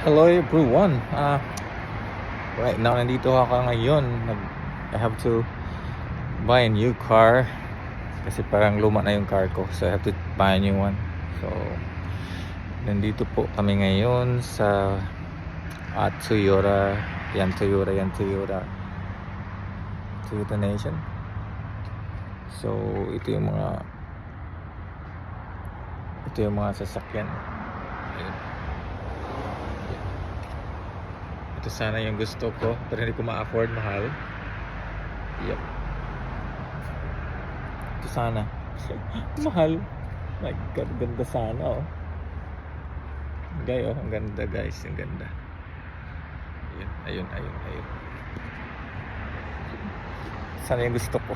Hello everyone. Right now nandito ako ngayon. I have to buy a new car kasi parang luma na yung car ko. So I have to buy a new one. So nandito po kami ngayon sa Toyota. Toyota Nation. So ito yung mga sasakyan. Ayun. Ito sana yung gusto ko pero hindi ko ma-afford, mahal. Yep. Ito sana. Mahal. My God, ganda sana oh. Gay oh, ang ganda guys, ang ganda. Ayun. Sana yung gusto ko.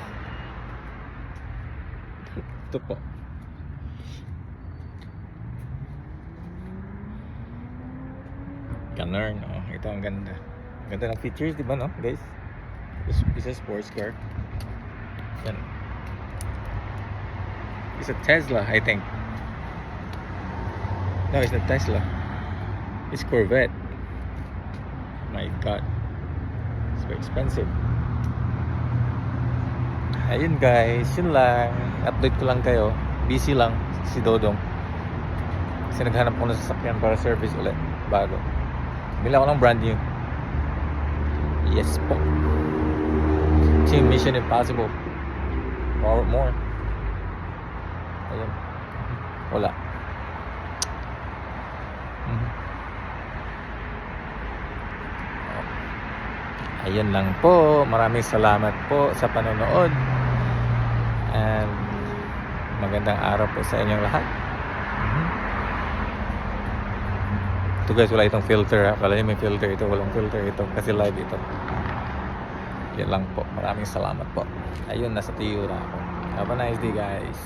Ito po. Canern, oh. Ito ang ganda. Ganda ng features, di ba no, guys? It's a sports car. Yan. It's a Tesla, I think. No, it's not Tesla. It's Corvette. My God. It's very expensive. Ayun guys, yun lang. Update ko lang kayo. Busy lang si Dodong. Kasi naghanap ko ng sasakyan para service ulit. Bago. Bili ako ng brand new. Yes po. Team Mission Impossible. More. Ayun. Wala. Ayun lang po. Maraming salamat po sa panonood. And magandang araw po sa inyong lahat. Ito guys, wala itong filter. Akala niyo may filter ito. Walang filter ito kasi live ito. Yan lang po. Maraming salamat po. Ayun, nasa Toyota ako. Have a nice day guys.